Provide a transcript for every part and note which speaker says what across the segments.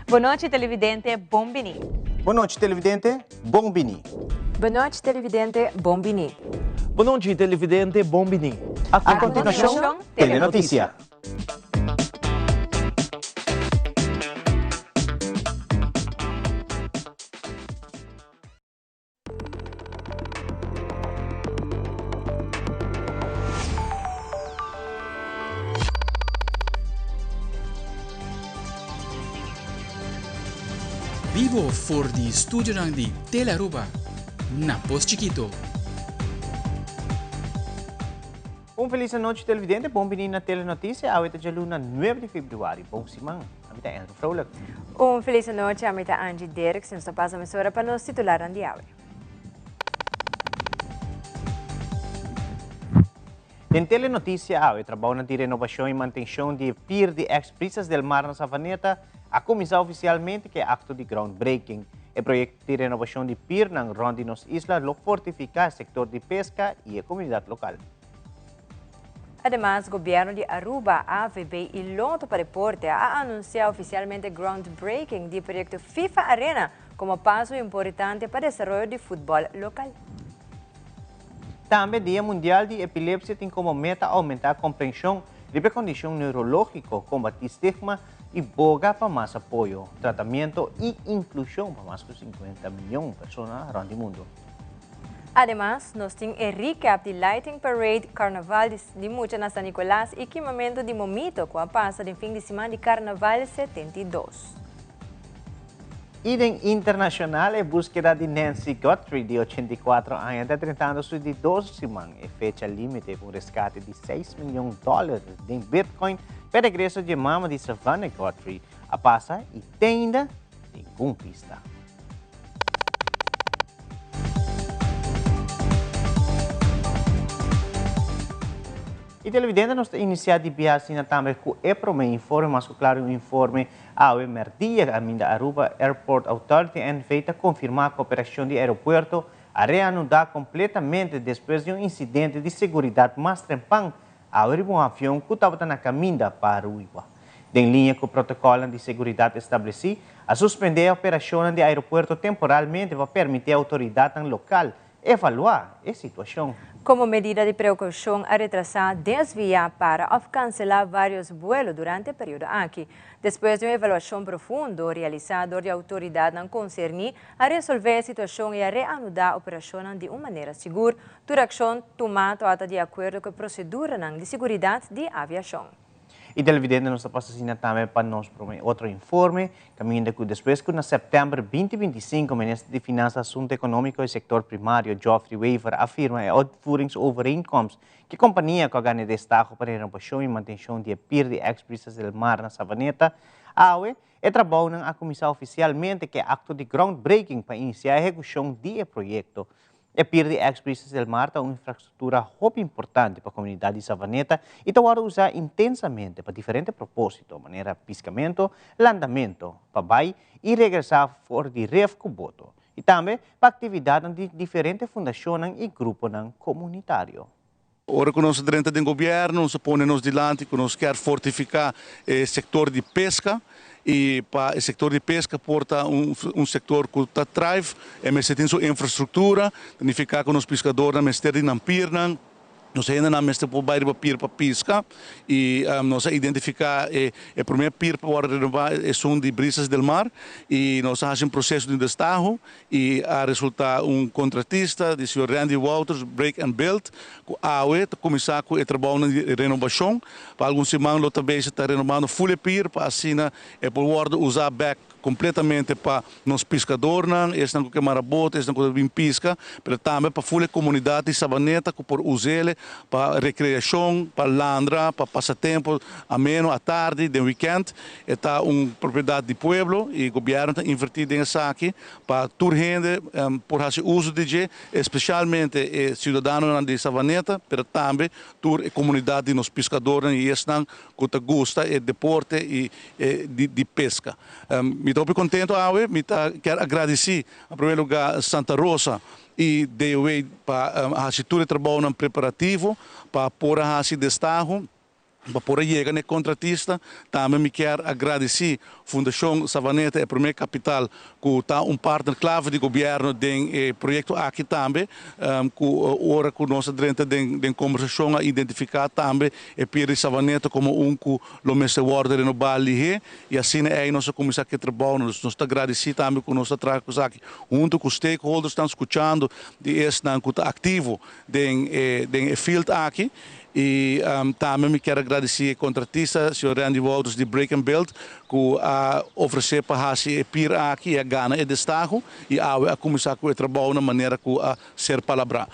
Speaker 1: Boa noite, televidente Bombini.
Speaker 2: Boa noite, televidente Bombini.
Speaker 3: Boa noite, televidente Bombini.
Speaker 4: Boa noite, televidente Bombini.
Speaker 2: A continuação, Telenotícia.
Speaker 5: Vivo for di studio di Telearuba, na Pos Chiquito.
Speaker 2: Feliz noite, televidente. Bom menino na Telenotícia. A oita de luna 9 de fevereiro. Bom simão. A mita é Andrew Frolik.
Speaker 3: Feliz noite, a mita Angie Derek. Nos passa a emissora para nos titular de aula.
Speaker 2: Em Telenotícia, a trabalho de renovação e manutenção de pier de ex-prisas del mar na Savaneta, a comissão oficialmente que é acto de groundbreaking. O projeto de renovação de pier na Rondinos Isla lo fortifica o setor de pesca e a comunidade local.
Speaker 3: Además, o governo de Aruba, AVB e Lonto para Deporte ha anunciado oficialmente groundbreaking do projeto FIFA Arena como passo importante para o desenvolvimento de futebol local.
Speaker 2: Também, Dia Mundial de Epilepsia tem como meta aumentar a compreensão de condição neurológica, combater estigma e boga para mais apoio, tratamento e inclusão para mais de 50 milhões de pessoas around o mundo.
Speaker 3: Además, nós temos o recap de Lighting Parade Carnaval de Mucha na San Nicolás e equipamento de Momito com a passa de fim de semana de Carnaval 72.
Speaker 2: Idem internacional é búsqueda de Nancy Guthrie, de 84 anos, está tentando de 12 semanas e fecha limite com resgate de $6 milhões em Bitcoin para regresso de mama de Savannah Guthrie. A passa e ainda nenhuma pista. E televidente nos iniciar de viagem também com o próprio informe, mas claro, o informe ao emerdir a minha Aruba Airport Authority em feita confirmar a cooperação do aeroporto a reanudar completamente depois de incidente de segurança mais trempão ao um avião que estava na caminho para Uruguai. Em linha com o protocolo de segurança estabelecido, a suspender a operação do aeroporto temporalmente vai permitir à autoridade local evaluar a situação.
Speaker 3: Como medida de precaução, a retrasar, desviar para ou cancelar vários vuelos durante o período aqui. Depois de uma avaliação profunda realizada de autoridade concernida a resolver a situação e a reanudar a operação de uma maneira segura, toda ação tomada de acordo com a procedura de segurança de aviação.
Speaker 2: E televidente nos patrocina também para nós outro informe, caminhando que depois que em setembro de 2025 o ministro de Finanças, Assunto Econômico e Sector Primário, Geoffrey Weaver, afirma que uitvoeringsovereenkomst que a companhia que ganha destaque para a renovação e manutenção de pier de ex-prisas del mar na Savaneta, é trabalho na comissão oficialmente que é acto de groundbreaking para iniciar a execução do projeto. O pier de ex-prisas del mar é uma infraestrutura muito importante para a comunidade de Savaneta e está usar intensamente para diferentes propósitos, maneira pescamento, landamento, para vai e regressar fora de ref com boto. E também para atividades de diferentes fundações e grupos comunitários.
Speaker 6: Ora, com nós dentro do governo, nos põe-nos diante que nós quer fortificar o setor de pesca. E para o setor de pesca porta setor que está atrás, mas tem sua infraestrutura, significa que os pescadores não estão na pirna, nós ainda não estamos para pier para pesca e nós identificar o primeiro pier para renovar são de brisas del mar e nós fazemos um processo de destajo e a resultar contratista de Sr. Randy Walters, Break and Build, que a começar com o trabalho de renovação, para alguns semanas também está renovando full pier para assim poder usar back completamente para nós pescadores, este não que marabota, este não que vem pesca, mas também para a comunidade de Savaneta que por usar para recreação, para landra, para passatempo, ameno à tarde, de weekend, está uma propriedade de pueblo e o governo está investido nisso aqui para toda gente por fazer uso de especialmente cidadãos de Savaneta, mas também toda a comunidade de nós pescadores e este não que gosta de deporte e de pesca. Estou muito contente, quero agradecer, em primeiro lugar, Santa Rosa e DOE para fazer todo o trabalho preparativo, para pôr a destaque Para chegar no contratista, também me quero agradecer a Fundação Savaneta, a primeira capital, que está partner clave do governo do projeto aqui também, que ora que nós dentro da conversação a identificar também a Piri Savaneta como que o mestre guarda no Bali e assim nós começamos a trabalhar, nós estamos agradecidos também com nós trabalhamos aqui, junto com os stakeholders, estão escutando de este que está ativo do field aqui. E também me quero agradecer ao contratista, o Sr. Randy Wouters, de Break and Build, que ofereceu para a PIR aqui a Ghana e destaco, e a começar com o trabalho de maneira que a ser palavra.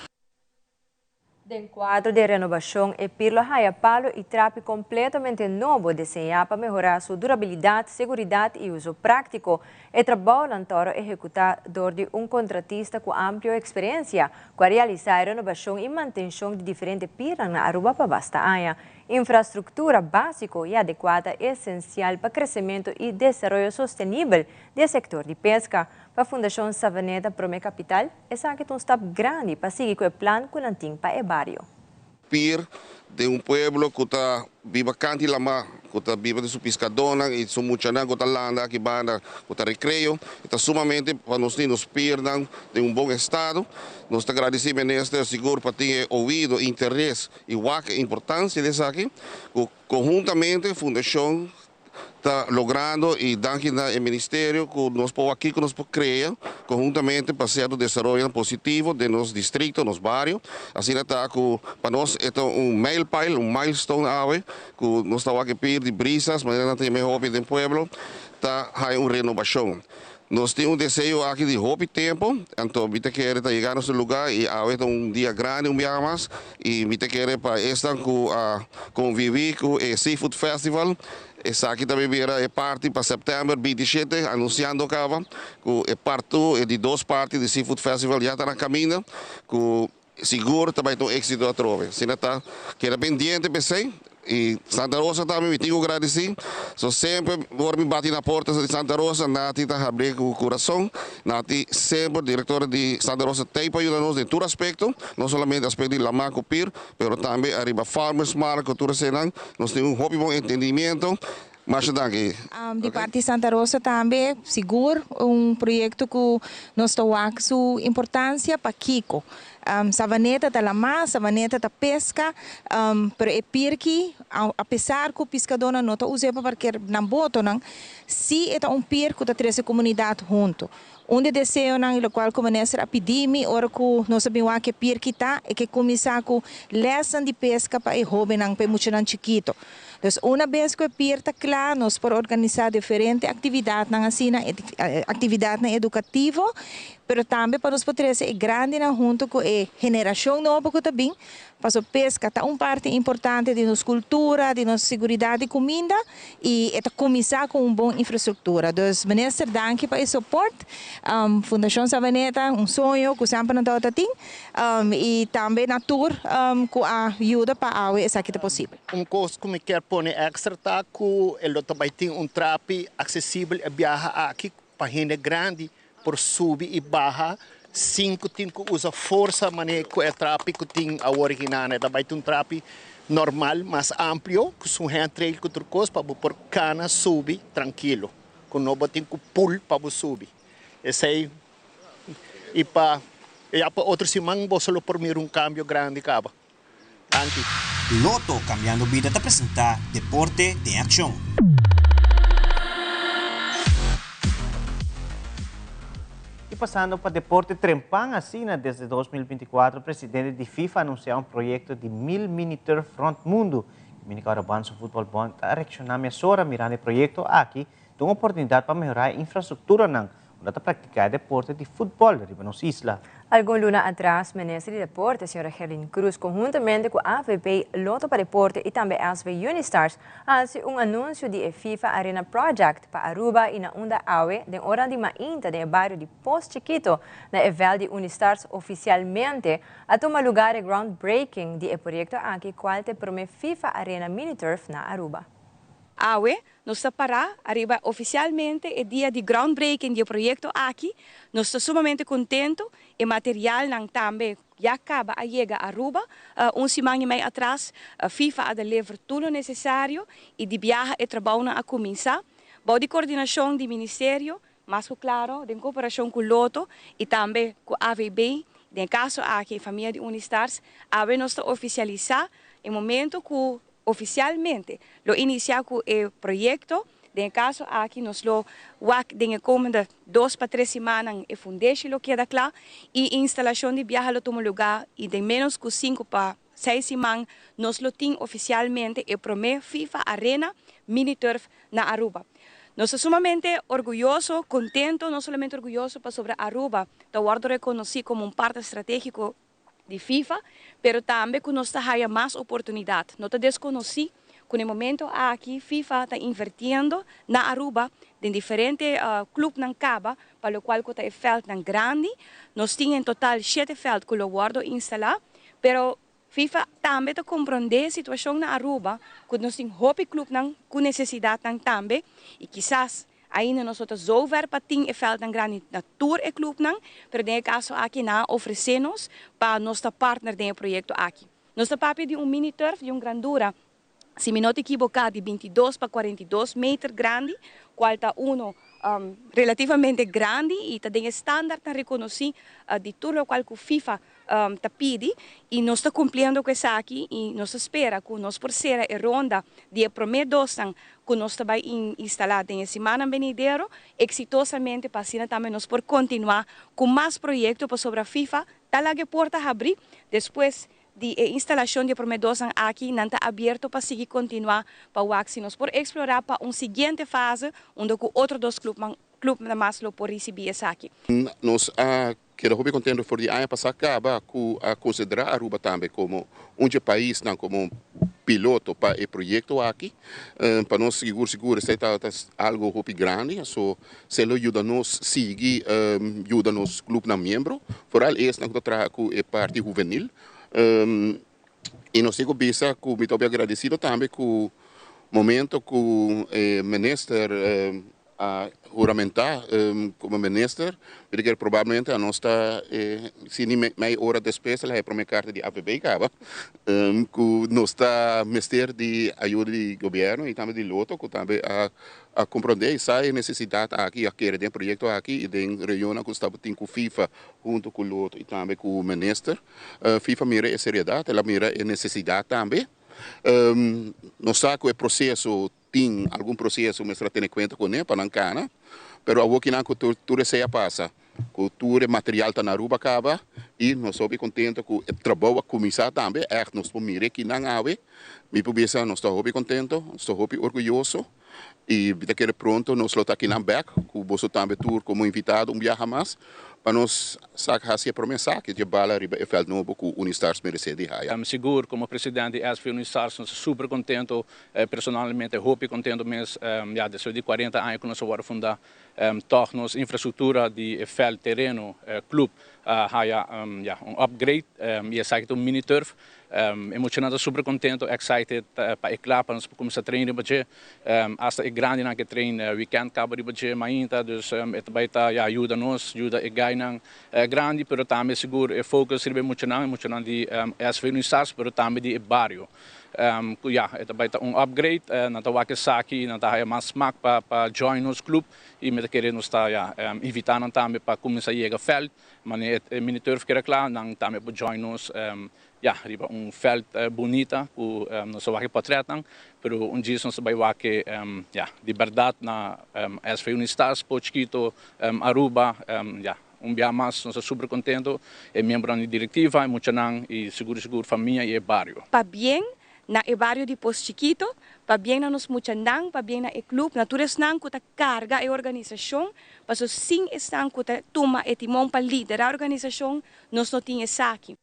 Speaker 3: Den quadro de renovação, o PIR Haya Palo e trape completamente novo desenhado para melhorar sua durabilidade, segurança e uso prático. O trabalho antoro executador de contratista com ampla experiência para realizar a renovação e manutenção de diferentes PIR na Aruba para basta área. Infraestrutura básica e adequada é essencial para o crescimento e desenvolvimento sustentável do setor de pesca. Para a Fundação Savaneta Prome Capital, esse é um step grande para seguir com o plano que lantim para o barrio.
Speaker 7: PIR de pueblo que está viva canti lama, que está viva de su pescadona e su muchana que está landa que banda que está recreio, está sumamente para nós nos PIR de bom estado. Nós agradecemos neste seguro para ter ouvido interesse e a importância dessa aqui, conjuntamente a Fundação está logrando e dando ao Ministério que nós aqui que nós criamos conjuntamente para ser o desenvolvimento positivo de nos distritos, nos bairros. Assim está que para nós é milestone que nós estamos aqui pedir de brisas, mas não tem melhor do pueblo, está uma renovação. Nós temos desejo aqui de hobby tempo, então me quer chegar nesse lugar e é dia grande, dia mais, e me quer para estar conviver com o Seafood Festival. Essa aqui também é parte para setembro 27, anunciando que é parte de 2 partes do Seafood Festival já está na caminho, que seguro também tem êxito a trove. Se não está, que era pendiente, pensei. E Santa Rosa também me tenho que agradecer. Sempre vou me bater na porta de Santa Rosa, Nati está abrindo o coração. Nati sempre, diretora de Santa Rosa, tem para ajudar-nos em todo aspecto, não somente aspecto de Lamaco PIR, mas também arriba Farmers Market, cultura senang. Nós temos bom entendimento. Mas
Speaker 8: de parte de Santa Rosa também, seguro, projeto que nós estamos sua importância para Kiko. Savaneta da lama, savaneta da pesca, pero é pirque, apesar que o pescador não está usando para que não boto, se é pir que está traz a comunidade junto. Onde desejo no qual começa a pedir ora que nós sabemos que pir que está é que começar com leção de pesca para o jovem para muito chiquito. Então, uma vez que o PIR está claro, nós podemos organizar diferentes atividades atividade educativa, mas também para nós poder ser grande junto com a geração nova que também, para a pesca está parte importante de nossa cultura, de nossa segurança de comida e começar com uma boa infraestrutura. Então, ministro, danke para o suporte. Fundação Savaneta, sonho que sempre não tem, e também a tour que ajuda para a essa que é possível.
Speaker 9: Coisa que me quer pôr extra tá que ele também tem trape acessível a viajar aqui para gente grande por subir e baixar. 5 tem que usar força maneira que é trape que tem a original, também tem trape normal, mais amplo, que são trail que outra coisa para por cana subir tranquilo, que não tem que pull para subir. Esse aí e para outra semana vou só por mim cambio grande acaba.
Speaker 10: Loto Cambiando Vida te presenta Deporte de Acción.
Speaker 2: E passando para deporte trempang, assim, desde 2024, o presidente de FIFA anunciou projeto de 1000 mini-turf front mundo. O Minicauraban sa Football Bond reaccionar mesora mirando o projeto aqui, tem uma oportunidade para melhorar a infraestrutura para praticar deporte de futebol riba nos isla.
Speaker 3: Algum luna atrás, ministro de Deporte, Sra. Herlin Cruz, conjuntamente com a AVP, Loto para Deporte e também a ASV Unistars, fez anúncio de FIFA Arena Project para Aruba e na Onda Awe, de hora de mainta no bairro de Post Chiquito, na evel de Unistars oficialmente, a tomar lugar de groundbreaking de projeto aqui, qual te promete FIFA Arena Mini Turf na Aruba.
Speaker 11: awe, nós está para arriba oficialmente é dia de groundbreaking do projeto aqui. Nós estamos sumamente contentes e material não também já acaba a chegar a Aruba. Semana e meia atrás, a FIFA a levar tudo necessário e de viagem e trabalho a começar. Bom de coordenação do Ministério, mas claro, de cooperação com o Loto e também com a AVB. No caso aqui, a família de Unistars, a nós oficializar no momento que oficialmente lo iniciar com o projeto. No caso aqui, nós lo den komende 2 para 3 semanas e fundação lo queda claro e instalação de viagem lo toma lugar e de menos que 5 para 6 semanas nós lo tem oficialmente o primeiro FIFA Arena Mini Turf na Aruba. Nós estamos sumamente orgulhosos, contentos, não somente orgulhosos para sobre Aruba, está reconhecido como parte estratégico de FIFA, mas também que nós temos mais oportunidade. Nós desconhecemos que no momento aqui FIFA está invertindo na Aruba em diferentes clubes na Caba, para o qual está o feld grande. Nós temos em total 7 felds que o instalar, mas FIFA também está compreendendo a situação na Aruba, que nós temos hobby club com necessidade também, e quizás ainda nós estamos zover para ter o feld grande na tour e club, mas no caso aqui não oferecemos para nossa partner do projeto aqui. Nós estamos de mini turf de grandura, se me não equivocar, de 22 para 42 metros grande, qual está relativamente grande e está em estándar reconhecido de tudo o qual o FIFA está pedindo e nós estamos cumprindo com isso aqui e nós esperamos que nós por ser a ronda de primeiro dosan que nós estamos instalar em semana venidera exitosamente para assim também nós por continuar com mais projetos para sobre a FIFA, está lá que porta a abrir depois de instalação de primeiro dosan aqui não está aberto para seguir continuar para o axi nós por explorar para uma seguinte fase onde o outro dos clubes mais lo por receber isso aqui.
Speaker 7: Nós quero muito contente por de ano passado acaba a considerar a Aruba também como país não como piloto para o projeto aqui para nós seguro está algo muito grande so se ele ajuda nós seguir ajuda nos clubes na membro por aí é não trabalha com a parte juvenil e nós sigo bisa que muito agradecido também com o momento que o ministro a juramentar como ministro, porque provavelmente a nossa se meia hora depois ela é para minha carta de AVB acaba, que nós está ministério de ajuda do governo e também de Loto, que também a compreender essa necessidade aqui, a querer de projeto aqui e de reunião que estava tendo com FIFA junto com o Loto e também com o ministro, FIFA mira a seriedade, ela mira a necessidade também. Nós sabemos que o processo tem algum processo, mas tem em conta com ele para não cana, mas a que não tudo se passa, que tudo material está na Aruba acaba e nós somos contentes que o trabalho começar também, nós podemos que não há, me publica nós estamos contentes, estamos orgulhosos e daqui a pronto nós estamos aqui na back, que você também tour como invitado viaja mais. Para nós sacar a promessa que de bala riba e feld novo que o Unistars merece de raia.
Speaker 12: Seguro como presidente da SV Unistars nós super contento personalmente hope contento mesmo já depois de 40 anos que nós vamos fundar tornos infraestrutura de feld terreno club haja upgrade e é sabe mini turf emocionado super contento excited para eclar para nós começar a treinar depois hasta grande na que trein weekend acaba depois mainta dus vai tá ajuda nos ajuda ganham grande pero também seguro e focus ribe emocionado de SV Unistars pero também de barrio vai tá upgrade na tawa que aqui na tá mais smack para join nos club e me querer nos tá invitando também para começar a chegar feld mas mini turf que claro não também para join nos riba feld bonita que nós vamos portretar pero dia nós vai que de verdade na SV Unistars Pochquito Aruba dia mais nós super contento é membro da diretiva emocionante e seguro família e barrio
Speaker 11: para bem na e barrio de Pochquito para bem na nos muchandang para bem na e club na tures nang kuta carga e organização para so sim estão kuta toma e timão para liderar a organização nós não tinha aqui.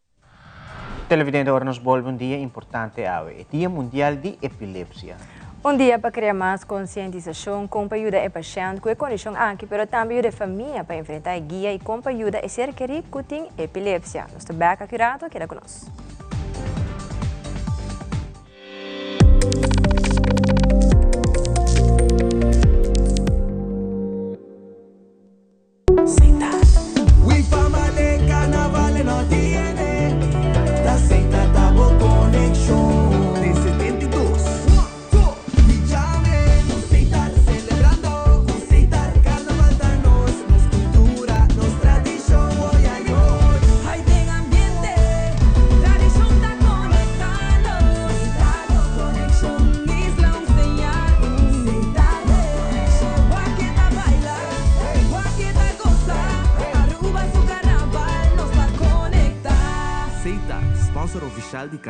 Speaker 2: Televidente, agora nos volve um dia importante é Dia Mundial de Epilepsia.
Speaker 3: Dia para criar mais conscientização, com a ajuda do paciente com a condição aqui, mas também ajuda a família para enfrentar a guia e com a ajuda a ser querido que tem epilepsia. Nós estamos bem accurado, queda conosco.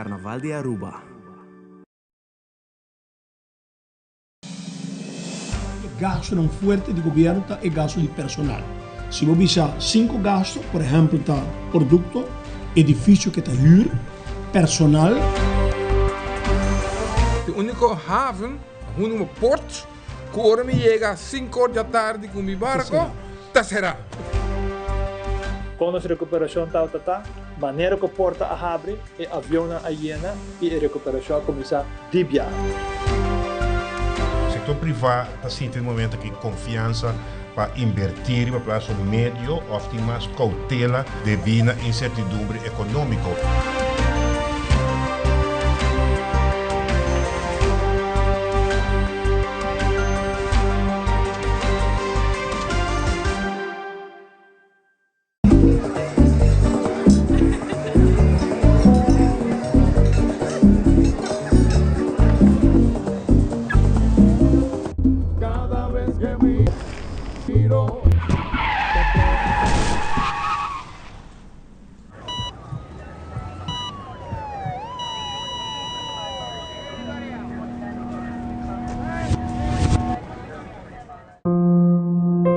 Speaker 4: Carnaval de Aruba.
Speaker 13: Gasto não fuerte de governo é gasto de personal. Se você bisa 5 gastos, por exemplo, tá produto, edifício que está huur, personal.
Speaker 14: O único haven, um porto, que hora me chega às 5 da tarde com meu barco, tá será.
Speaker 15: Com a recuperação tá, maneira que a porta abre, e o avião a llena e a recuperação começa a viajar.
Speaker 16: O setor privado está sentindo um momento de confiança para invertir para plazo médio, ou mais cautela devido à incertidumbre econômica.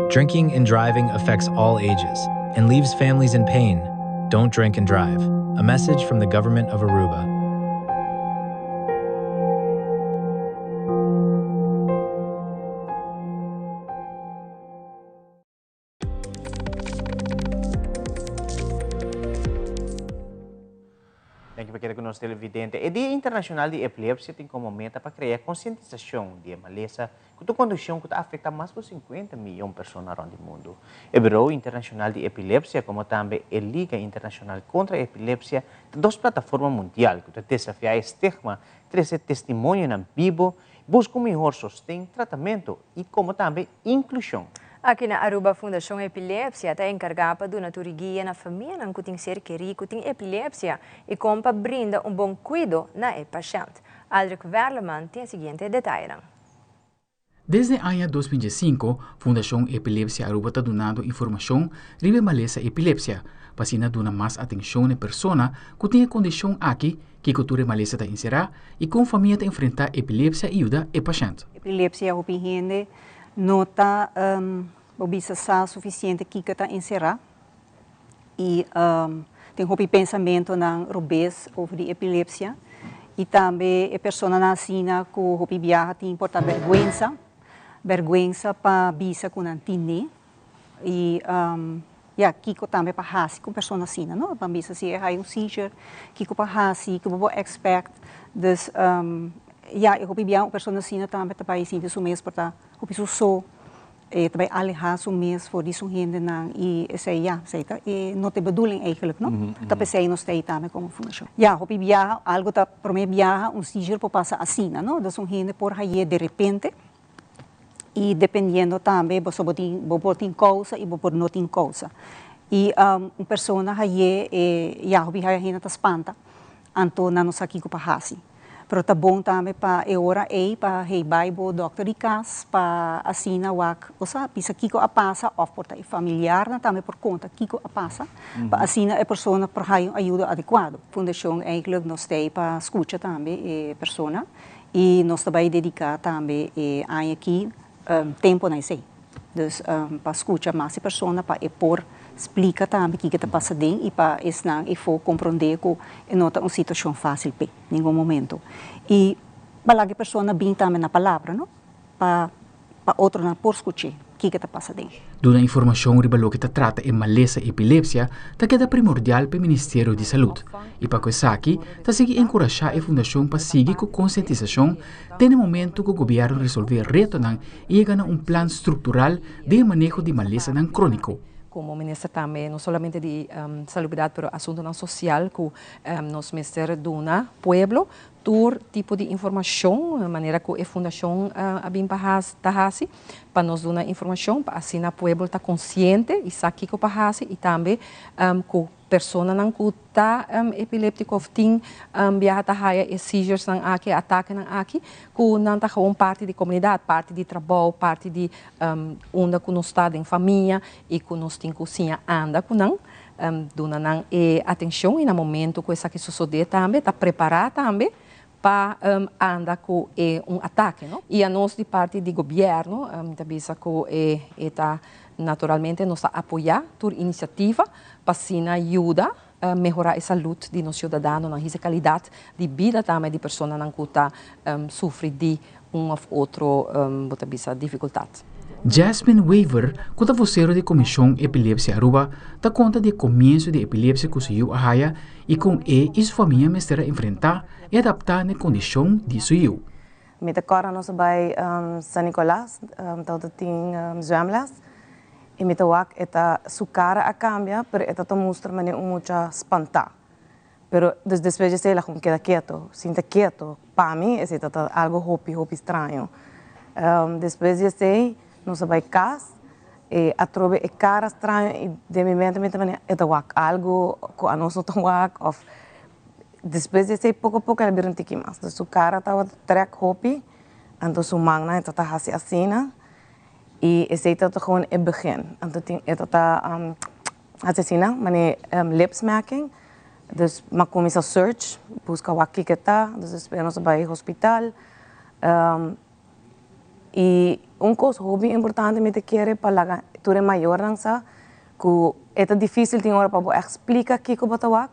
Speaker 17: Drinking and driving affects all ages and leaves families in pain. Don't drink and drive. A message from the government of Aruba.
Speaker 2: Thank you para conosco, televidente. O Dia Internacional de Epilepsia tem como meta para criar conscientização de maleza que a condição que afeta mais de 50 milhões de pessoas ao redor do mundo. O Bureau Internacional de Epilepsia, como também a Liga Internacional contra a Epilepsia, tem duas plataformas mundiais que desafiam o estigma, trazer testemunho na vivo, busca melhor sustento, tratamento e como também inclusão.
Speaker 3: Aqui na Aruba, a Fundação Epilepsia está encarregada de uma guia na família que tem ser querido tem epilepsia e como para brinda bom cuidado na paciente. Aldrich Verleman tem o seguinte detalhe.
Speaker 5: Desde o ano 2005, a Fundação Epilepsia Aruba está dando informação sobre a maleza epilepsia, para dar mais atenção a pessoas que têm a condição aqui que a maleza está inserida e como a família está enfrentar a epilepsia e ajuda a paciente.
Speaker 18: Epilepsia é o não está suficiente que está encerrado e tem um pensamento na rubez sobre epilepsia e também a pessoa nascida com o viaja tem porta vergonha para bisa com antine e Kiko também para hasi com pessoa nascida, não? Para bisa se é seizure, Kiko para hasi, que vou expect dus eu vou viajar uma pessoa nascida também para isso isso mesmo para o piso so também alejar o mês voor die gente não e sei não tem bedoeling eigenlijk não tá pensei não sei também como fundação eu viajar algo tá para mim viajar seizure para passar assim não das gente por aí de repente e dependendo também você pode ter causa e pode não ter causa e uma pessoa aí viajar gente tá espanta então não sabe que para assim. Pero tá bom também para hora para reibai bo doctor de casa para assim na wak osa pisa kiko a passa of porta familiar na também por conta kiko a passa para assim a pessoa por ajuda adequado. Fundação eigenlijk nos tem para escuta também a pessoa e nós também dedicar também aqui tempo na sei. Dus para escuta mais a pessoa para por explica também o que está passando e para ensinar e for compreender que não é uma situação fácil em nenhum momento. E para a pessoa bem também na palavra, não? Para outro não por escutar o que está passando.
Speaker 5: Dando informação sobre o que trata a maleza epilepsia, está queda primordial para o Ministério de Saúde. E para isso aqui, está seguir encorajar a Fundação para seguir com conscientização, tem momento que o governo resolver reto e chegar a plano estrutural de manejo de maleza crônico.
Speaker 19: Como ministra também, não somente de saúde, mas assunto social que nos ministério dona pueblo, todo tipo de informação, maneira que a fundação abim tahasi, para nos dar informação, para assim a pueblo está consciente e sabe que pahasi e também que pessoa não que está epiléptico tem viaja tahaya e seizures não aqui ataque não aqui que não está com parte de comunidade, parte de trabalho, parte de onde que nós está em família e que nós tem cozinha anda com não dona nang atenção e no momento que essa que sucede também, tá preparar também para andar com ataque, não? E a nós de parte do governo, também que está naturalmente nos apoiar por iniciativa para sim ajuda melhorar a saúde de nossos cidadãos, a qualidade de vida também de pessoas que está sofrem de uma ou outra dificuldade.
Speaker 5: Jasmine Weaver, que é vocero da Comissão Epilepsia Aruba, dá conta do começo de epilepsia que suiu a Haia e com e sua família mestra enfrentar e adaptar na condição de suiu.
Speaker 20: Met agora nós vai San Nicolás, todo tem zwemles. E met ook eta sua cara a cambia, pero eta to mostra mane mucha espanta. Pero después de ser la con queda quieto, sinta quieto. Para mim é algo hopi estranho. Después de ser nós vai casa e a trobe é cara estranho e de momento mane eta wak algo com a nosso wak of después de ser pouco a pouco ela vira um tiki mais. Sua cara tava trek hopi, então sua manga eta tá assim. E esse é gewoon het begin. En dat assassina, maar lipsmaking. Dus maar começa a search, busca o que está, dus esperamos bij hospital. E coisa hobby importante me te querer para tu é maior dança, que é difícil tem hora para explicar que que bota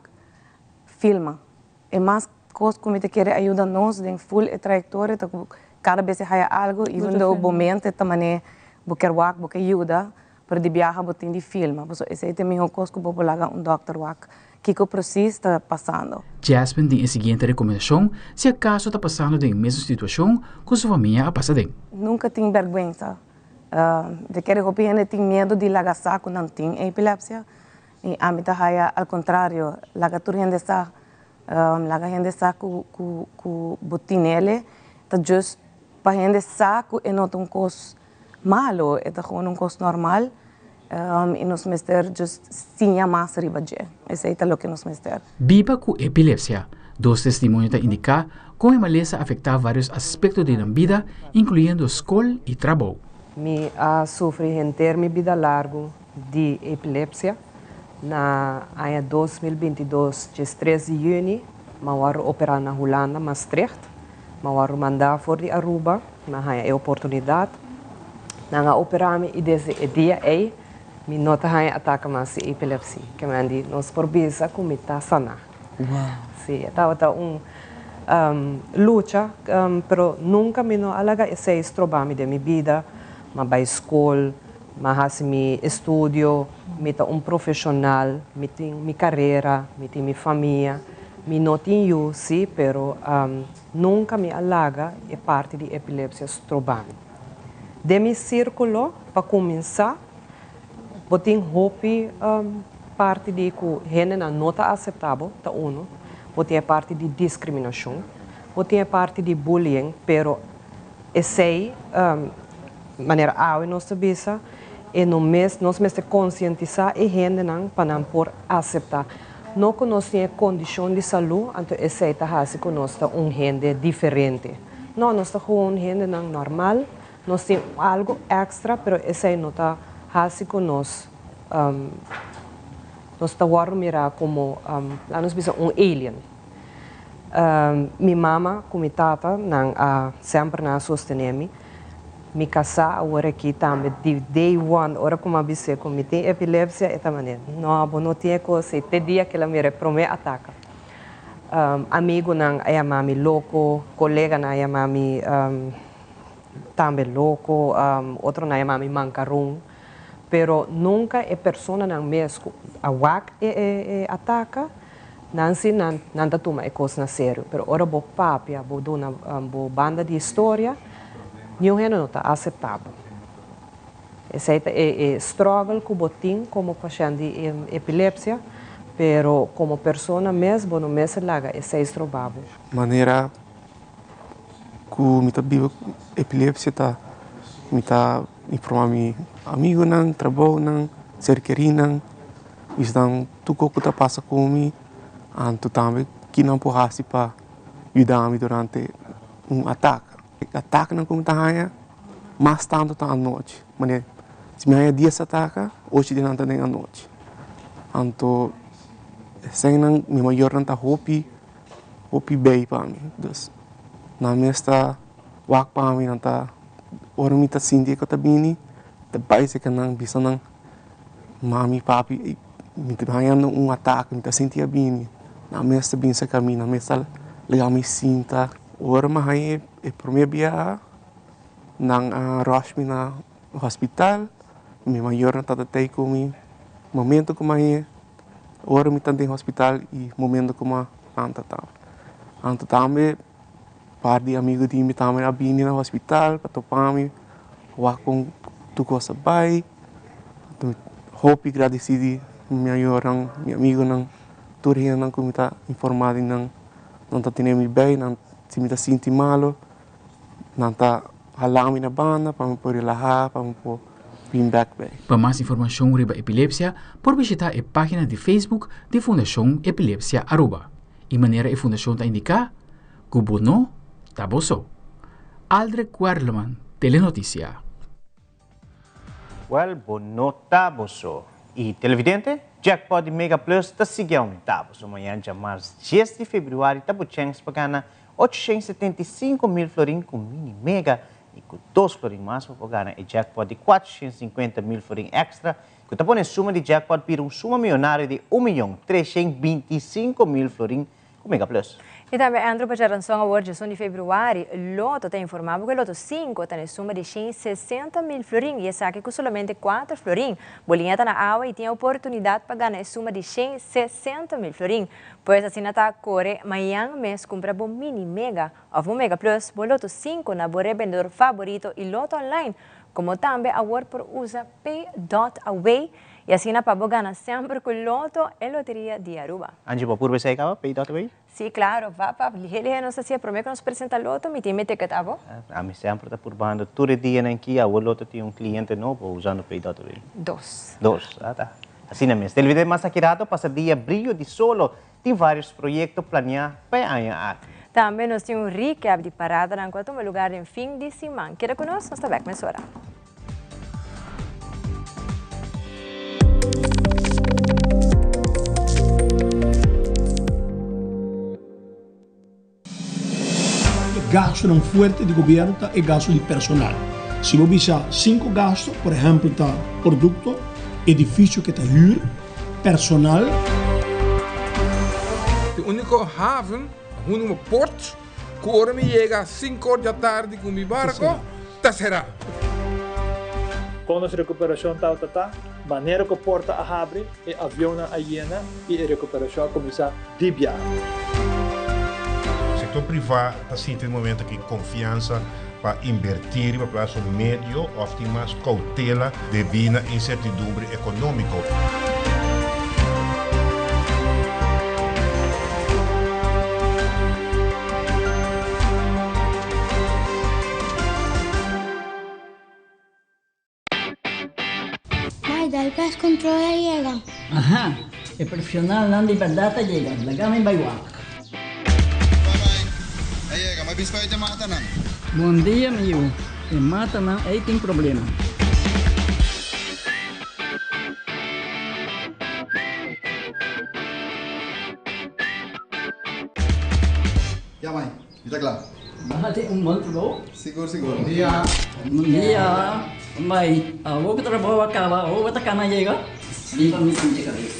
Speaker 20: filma. E mais coisa que me te querer ajuda nós em full trajetória, cada vez há algo, even though o momento é também quer wak, quer ajuda, para de viajar botin de filma. Esse é também coisa que vou lagar doctor wak, que o processo está passando.
Speaker 5: Jasmine tem a seguinte recomendação, se acaso está passando de mesma situação que sua família a passar.
Speaker 20: Nunca tem vergonha. De que a gente tem medo de lagar saco não tem epilepsia. E a mim tá ao contrário, lagar tudo gente sa, lagar gente sa com botin ele, tá just para gente saco e não tem coisa malo, é gewoon coisa normal. E nós mister just sinha mais ribaje. Esse é o que nós mister.
Speaker 5: Viva com epilepsia. Dos testemunhos indicam como a maleza afeta vários aspectos da vida, incluindo escola e trabalho.
Speaker 21: Me sofri em termo de vida largo de epilepsia. Na ano 2022, dia 13 de junho, eu operar na Holanda, Maastricht. Eu mandar for de Aruba, na oportunidade. Nanga operami e desse dia aí, me nota hai ataca mais epilepsia, que mandi nos porbisa como está sana. Sim, estava luta, pero nunca me no alaga esse estrobami de minha vida, mas vai escola, mas mi estudio, me tá profissional, me tem minha carreira, me tem minha família, me não tenho sim, pero nunca me alaga é parte de epilepsia estrobami. De meu círculo, para começar, eu tenho parte de que gente não está aceitável, tá uno. Eu tenho parte de discriminação, eu tenho parte de bullying, pero esse maneira a nossa bisa e nós mesmo conscientizar e gente não para não por aceitar. Não conhece a condição de saúde, então esse está assim nós está gente diferente. Não, nós está com gente não normal. Nós temos algo extra, mas esse não está assim com nós. Nós estamos mirar como nós somos alien. Minha mama, como tata, sempre não sustenta-me. Me casar agora aqui também, de day one, hora como a bice, como tem epilepsia, é também. Não tem coisa, até dia que ela me reprome ataca. Amigo não é mami louco, colega não é mami também louco, outro não é mami mancarum, pero nunca é pessoa não mesmo a wak ataca, não se não toma a coisa na sério, pero ora bo papia, bo dona bo banda de história, nenhum não está aceitável. Esse é struggle que botin como paciente de epilepsia, pero como pessoa mesmo não mesmo laga esse é estrovável.
Speaker 22: Maneira que me tá vivo epilepsia tá me tá informar mi amigo não trabalho não ser querido estão tudo que tá passa comigo anto também que não pode para ajudar-me durante ataque. Ataque não como tá mais tanto tá à noite. Mas se me há dias ataca, hoje de nada nem à noite. Anto, senang mi mayor nanta hopi bay pa mi. Dus, na mesta wak pa mi nanta orang mita sindi ko tabini, tabay se kanang bisa nang mami papi mita bayan nung attack mita sinti abini. Na mesta bin sa kami, na mesta legal mi sinta. Orang mahai primeira biya nang rush mi na hospital, mi mayor nanta tatay ko mi momento ko mahai. Orang mi tante hospital e momento ko ma anta tam. Anta tambe par di amigo di mi tambe abini na hospital patopami wakong tuko sabay. Hope agradecido mi amigo nang turihan nang kumita informado nang nanta tinemi bay nang simita sinti malo nanta halami na banda para me relajar para me
Speaker 5: Para mais informação sobre epilepsia, por visitar a página de Facebook da Fundação Epilepsia Aruba. E maneira a Fundação está indicar, Gubono Taboso. Aldrich Werleman, Telenotícia.
Speaker 2: Well, Bono Taboso. E televidente, jackpot de Mega Plus está seguindo aumentando. Amanhã, dia mais 10 de fevereiro, está botando para 875 mil florins com mini mega. E com 2 florins mais, vou ganhar o jackpot de 450 mil florins extra, que está pondo suma de jackpot para suma milionária de 1.325.000 florins com Mega Plus.
Speaker 3: E também, Andrew, para a ranção hoje, de fevereiro, Loto está informado que o Loto 5 está na suma de 160 mil florins, e essa aqui com somente 4 florins. Bolinha está na água e tem a oportunidade para ganhar a suma de 160 mil florins. Pois assim, está corre, amanhã mês compra bom mini mega, ou Mega Plus, o Loto 5 na bom revendedor favorito e Loto online, como também a word por usa Pay.away. E assim na para ganhar sempre com Loto e Loteria de Aruba.
Speaker 2: Angie, por você aí, Pay.away?
Speaker 3: Sí, claro, va para ligeiro não sei se prometo que nos apresenta Loto, me tem que tá bom?
Speaker 2: A mim sempre está por bando todo dia aqui, a Loto tem cliente novo usando Pay.away.
Speaker 3: Dos,
Speaker 2: tá. Assim na mesma. Televidente mais aqui passa dia brilho de solo, tem vários projetos planeados para a aqui.
Speaker 3: Também nós temos recap de parada na enquanto um lugar em fim de semana. Queda conosco, nós está bem, começou.
Speaker 13: Gasto não fuerte de governo e gasto de personal. Se você bisa 5 gastos, por exemplo, tá produto, edifício que está huur, personal.
Speaker 14: O único haven, um porto, que me chega às 5 horas da tarde com meu barco, tá será.
Speaker 15: Quando a recuperação está, maneira que a porta abre, e avião na hiena e a recuperação começa a viajar.
Speaker 16: O setor privado está sentindo um momento de confiança para invertir para plazo médio, ou mais cautela devido à incertidumbre econômica.
Speaker 1: Dal pes controla llega.
Speaker 6: Ajá, el profesional na liberdade llega. Lagame baywak.
Speaker 23: Aí, mas biscoito te mata não?
Speaker 6: Bom dia, meu. Te mata não, aí tem problema.
Speaker 23: Ya, mãe, está claro.
Speaker 6: Bahati bom?
Speaker 23: Seguro, seguro.
Speaker 6: Bom dia. Bom dia. May, huwag ko trabaho ka ba? Huwag ka na llega. Di ba minsan llega rin?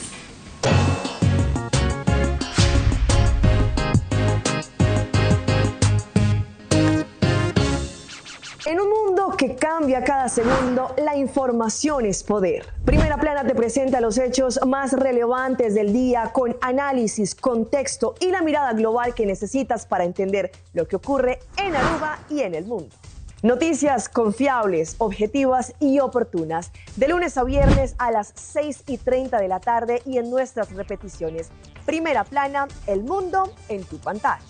Speaker 24: En un mundo que cambia cada segundo, la información es poder. Primera Plana te presenta los hechos más relevantes del día con análisis, contexto y la mirada global que necesitas para entender lo que ocurre en Aruba y en el mundo. Noticias confiables, objetivas y oportunas, de lunes a viernes a las 6:30 de la tarde y en nuestras repeticiones. Primera Plana, el mundo en tu pantalla.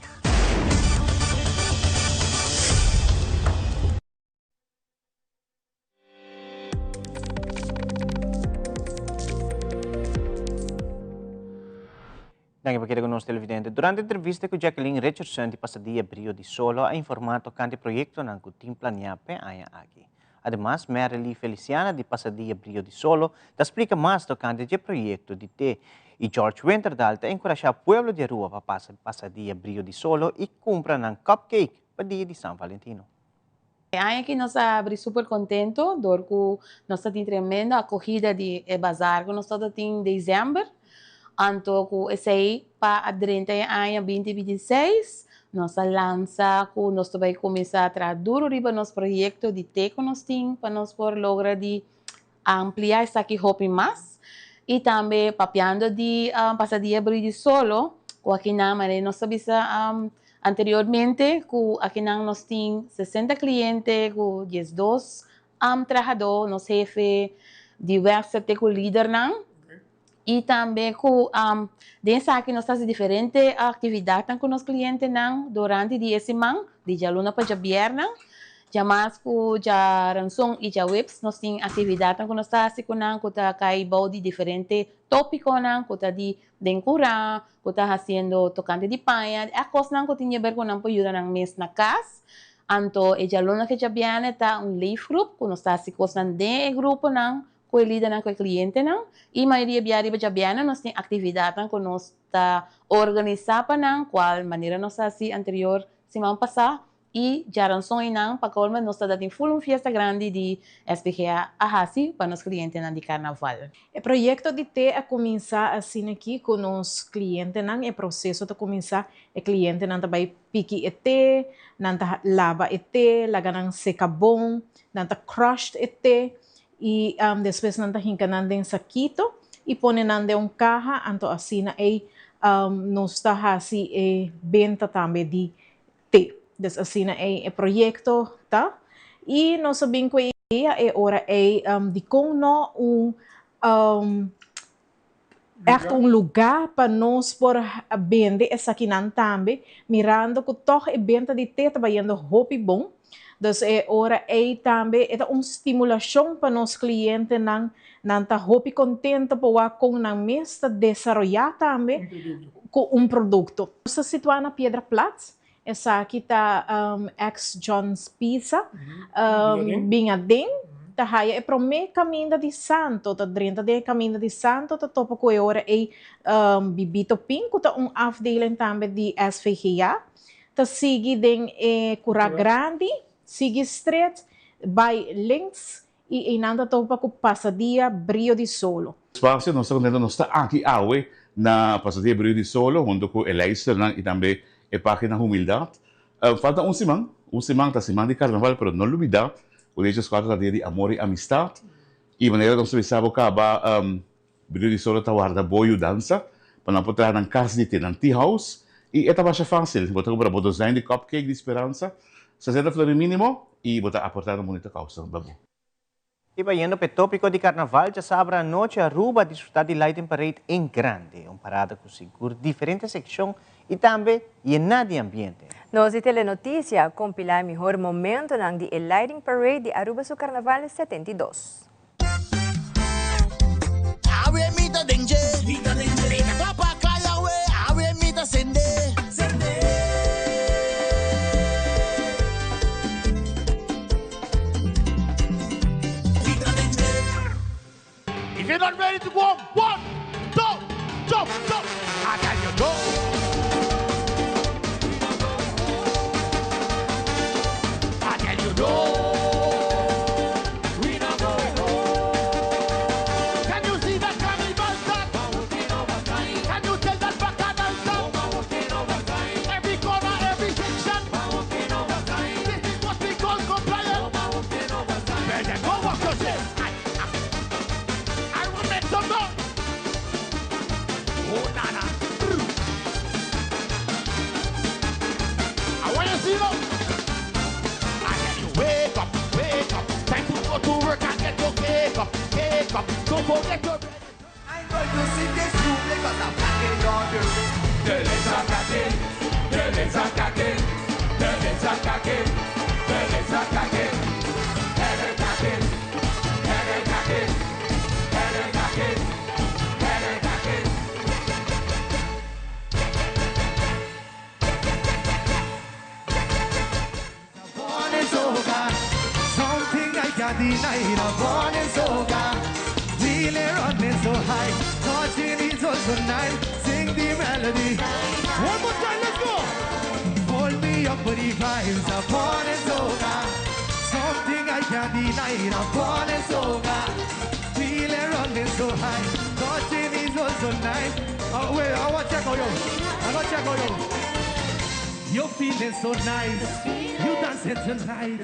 Speaker 2: Danke por conosco, televidente. Durante a entrevista com Jacqueline Richardson, de Passadia Brio de Solo, ha informado que o projeto não tem planeado para aqui. Además, Merely Feliciana de Pasadilla Brillo de Solo te explica más tocante el proyecto de té. Y George Winterdal te encoraja al pueblo de Aruba para pasar Pasadilla Brillo de Solo y comprar un cupcake para el día de San Valentino.
Speaker 7: Aqui nós abri super contento, porque nós temos tremenda acogida de bazar que nós estamos em dezembro. Então, esse aí para a 30 ano 2026, nós lança que nós vai começar a trabalhar duro riba nosso projeto de té que nós temos para nós por lograr de ampliar isso aqui mais e também papiando de Pasadilla Brillo de Solo, com aqui na maneira nós sabemos anteriormente, aqui nós temos 60 clientes, com 12 trabalhadores, nosso chefe diversos com líder não. E também dentro aqui nós temos diferentes atividades com os clientes não durante a semana, de luna para viernes. Já mais com já ransom e já webs nós temos atividades com nós temos com cai de diferentes tópicos não, com de decorar, com fazendo tocante de panha, a coisa não que tinha a ver com não ajuda não mês na casa. Então, já luna que já viene tá live group, com nós temos coisa de grupo não, com o líder não, com o cliente não, e a maioria já viene nós temos atividades com nós tá organizar para não, qual maneira nós assim anterior semana passada. E já rançou não para colma nós está dando full festa grande de SPGA Ahasi para os clientes de carnaval.
Speaker 8: O projeto de té a começar assim aqui com os clientes não é processo de começar o cliente não vai pique o té, não lava o té, laga não seca bom, não crush o té e depois não hinca não em saquito e põe não de caja, então assim aí nós está assim venda também de té. Dus assim é o projeto, tá? E nós sabemos que é hora de como echt lugar para nós por vender essa aqui também, mirando que todo evento de té está indo hopi bom. Dus é hora também é estimulação para nós clientes não tá hopi contente para com na mesa desenvolver também com produto. Nós situamos na Pedra Platz. Essa aqui está ex John's Pizza, Bingading, tá aí é para o meio caminho de Santo, tá dentro do caminho de Santo, tá topa com a hora é Bibito Pinco, tá afdeling também de SVGA, tá sigue den Cura Grande, sigue straight, by links e nanda topa com Pasadilla Brillo de Solo.
Speaker 9: Espaço nós está aqui na Pasadilla Brillo de Solo, junto com Eliezer e também a página Humildade. Falta semana está semana de carnaval, pero no olvidar, o dia 4 dia de amor e amistade. E maneira nós sabemos que Brillo de Solo está guarda boa dança, para não poder na casa de ter, na tea house, e é bastante fácil, botar para botar design de cupcake de esperança, 60 flores mínimo, e botar aportar uma bonita causa, babu.
Speaker 2: E yendo para o tópico de carnaval, já sabe a noite a Aruba desfrutar de Lighting Parade em grande, parada com seguro, diferentes secções e também llenar de ambiente.
Speaker 3: Nós de Telenotícia compilar o melhor momento de Lighting Parade de Aruba su Carnaval 72.
Speaker 10: If you're not ready to go, 1, 2, jump, jump. I tell you go. I tell you go. We don't go. Can you see that carnival start? Can you tell that bacchanal sound? Every corner, every section. This is what we call compliance. Better go walk yourself. Oh, nana. I want you to see them. I tell you, wake up, wake up. Time to go to work and get your cake up, cake up. Don't forget your bread. I'm going to see this room because I'm packing on the room. The legs are cracking, the legs are cracking, the legs are cracking, the legs are cracking. Head and cracking, head and cracking, head and cracking, head and cracking. Something I got candy night, I'm born in soca. Feeling running so high, touching is also nice. Sing the melody. One more time, let's go. Hold me up for the vibes, I'm born in soca. Something I can't deny, I'm born in soca. Feeling running so high, touching is also nice. Oh wait, I want to check on you. I want to check on you. You're feeling so nice. You dancing tonight.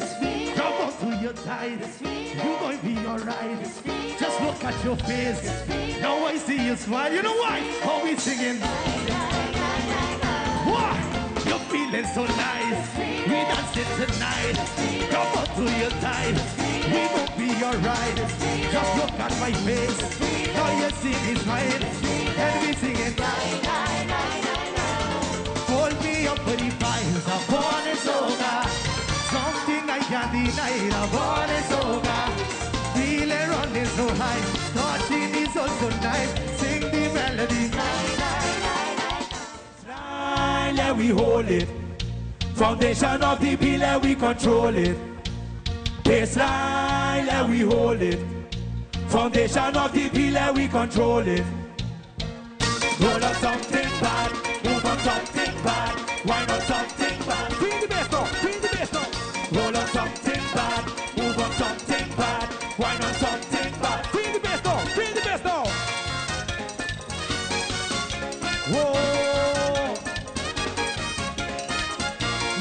Speaker 10: Drop on to your thighs. You're going to be alright. Just look at your face. Now I see you smile. You know why? How we singing? What? You're feeling so nice. We dancing tonight. Drop on to your thighs. We going to be alright. Just look at my face. Now you see me smile. And we singing. Hold me up for the vibes, I'm born in soca. Something I can't deny, I'm born in soca. Feeling running so high, touching is also nice. Sing the melody. Smile, we hold it. Foundation of the pillar, we control it. Baseline, we hold it. Foundation of the pillar, we control it. Roll up something bad, move on something bad, wind up something bad. Bring the bass down, bring the bass down. Roll up something bad, move on something bad, wind up something bad. Bring the bass down, bring the bass down. Whoa.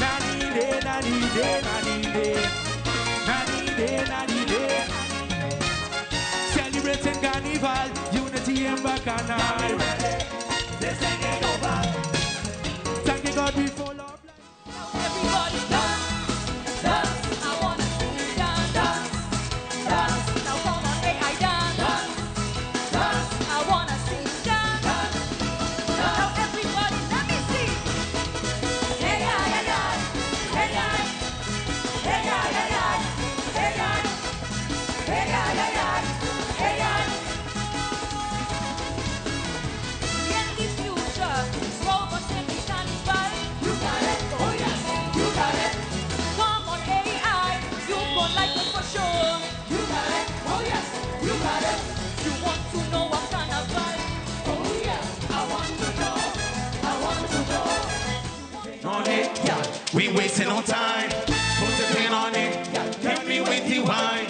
Speaker 10: Nani de, nani de, nani de, nani de, nani de. Celebrating Carnival, unity and bacchanal. This ain't over. Thank God we full of life.
Speaker 4: Everybody dance, dance. I wanna see you dance, dance, dance. Now come on, make I dance, dance, dance. I wanna see you dance, dance, dance. Now everybody, let me see. Hey ya, hey ya, hey ya, hey ya, hey ya, hey ya, hey ya, hey ya, hey ya. In the future, robots in the carnival. You got it, oh yes, you got it. Come on AI, you gon' like it for sure. You got it, oh yes, you got it. You want to know what carnival? Oh yeah, I want to know, I want to know.
Speaker 10: On it, yeah. We wasting no time. Put the pin on it, yeah. Tell me with the wine.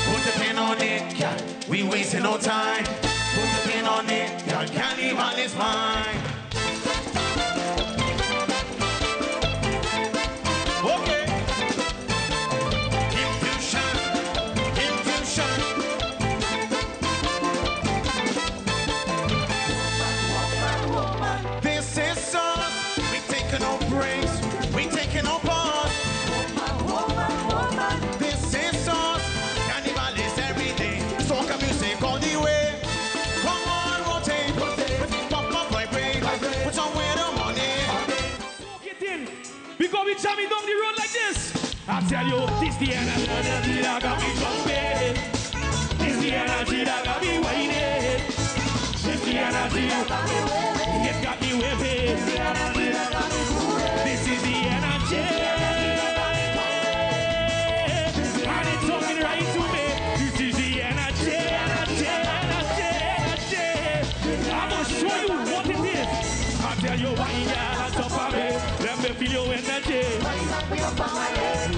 Speaker 10: Put the pin on it, yeah. We wasting no time. Put the pin on it, yeah. Carnival is mine. Okay. Infusion, infusion. This is us. We taking no breaks. We taking no pause. This is us. Carnival is every day. Soca music all the way. Come on, rotate. Pop up, vibrate. Put on where the money.
Speaker 4: Soak it in, because we jamming down the road like this. I tell you, this the energy that got me jumping. This the energy that got me whining. This the energy that got me whipping. It got me whipping. This is the energy. And it's talking right to me. This is the energy, energy, energy, energy. I'm gonna show you what it is. I tell you why you're on top of me. Let me feel your energy.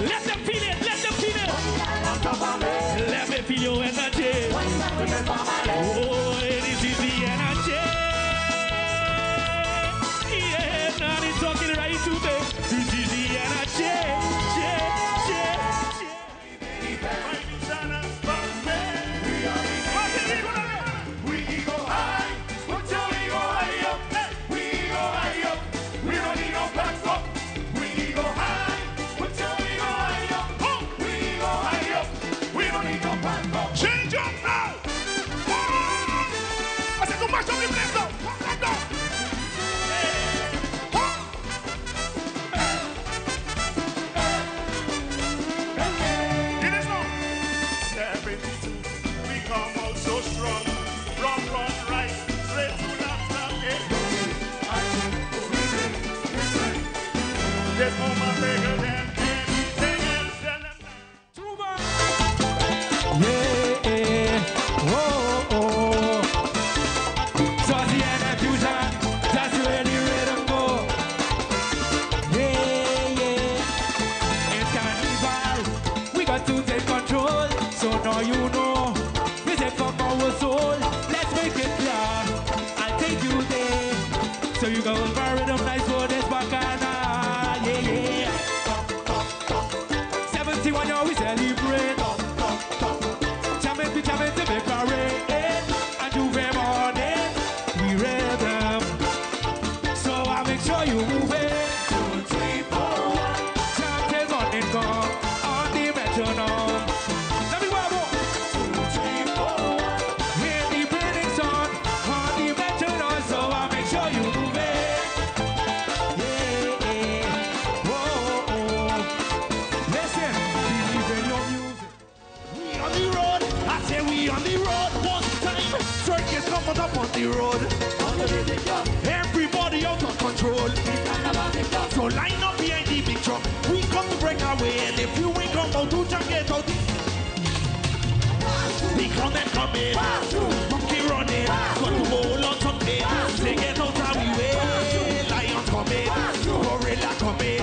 Speaker 4: Let them feel it, let them feel it. Let me feel your energy. Oh, this is the energy. Yeah, now it's talking right to me. This is the energy.
Speaker 10: We go high. Put your ego high up. We go high up. We don't need no platform. We go high. Put your ego high up. See when you we celebrate. Jamming to make a rain. And Juve morning, we rhythm. So I make sure you move it. 2, 3, 4, 1. Jam is on it, go on the metronome. Let me go. 2, 3, 4, 1. Hear the breathing sound on the metronome. So I make sure you move it. Yeah. Whoa. Listen, believe in your music. We on the road. I say we on the road. One time, circus coming up on the road. Everybody out of control. So line up behind the big truck. We come to break our way, and if you ain't come out to jump, get out. The clown them coming, monkey running, got to hold on something. They get out of the way. Lions coming, gorilla coming,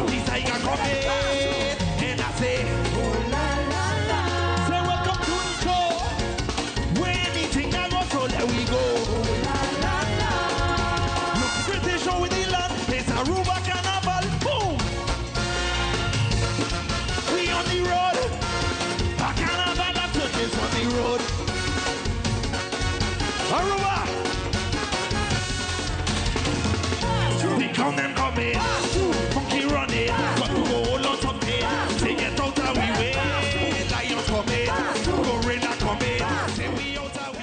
Speaker 10: the tiger coming, and I say, oh la la la. Say welcome to the show. When anything I go, so there we go. Show with the land, it's Aruba Carnival, boom! We on the road, a carnival of turkeys on the road. Aruba! They come them coming, monkey running, got to go all on something, they get out of we way. Lions coming, gorilla coming, say we out of we.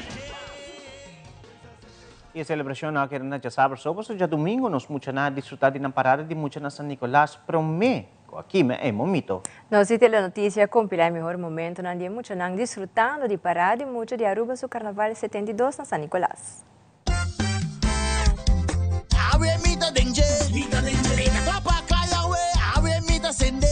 Speaker 2: E a celebração na que na sábado sobre já domingo nós muito na desfrutar de na parada de muito na San Nicolás promê aqui é momento.
Speaker 3: Nós temos a notícia compilar o melhor momento na dia muito não desfrutando de parada e muito de Aruba su Carnaval 72 na San Nicolás.
Speaker 10: Awe mita dengue, mita papa kaya we, awe mita sende.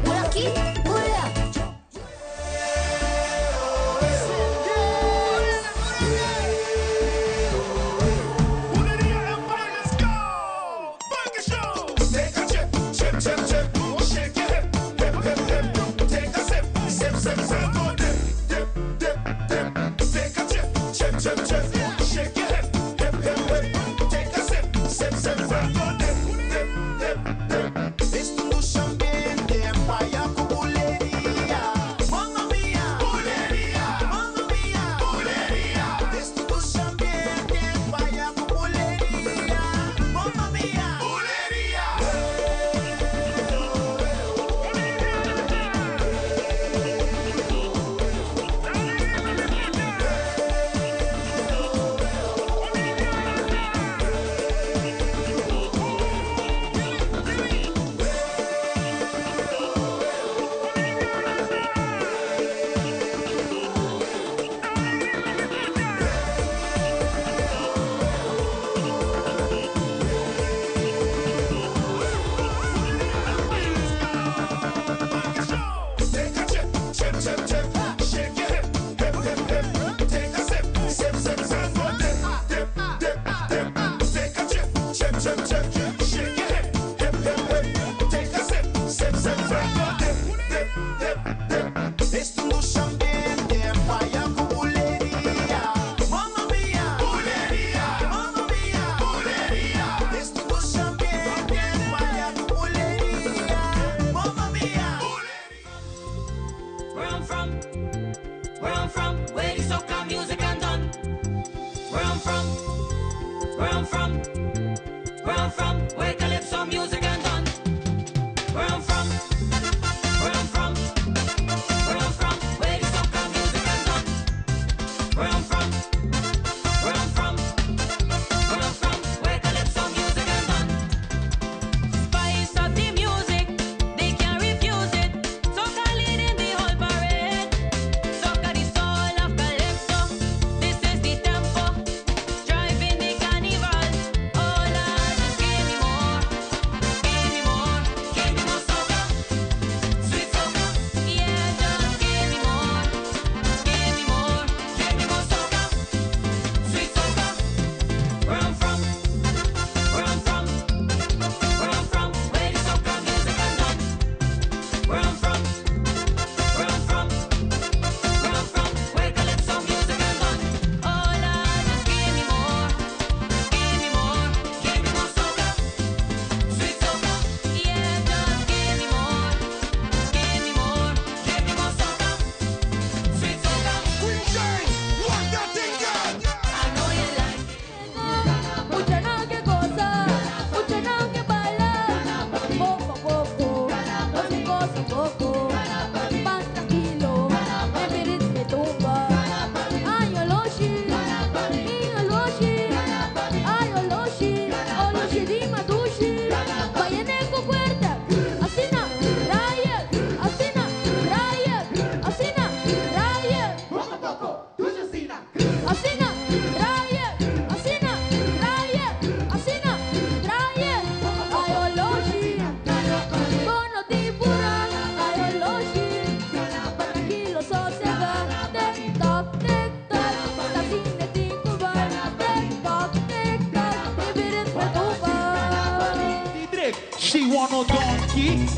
Speaker 4: Por aquí, por allá.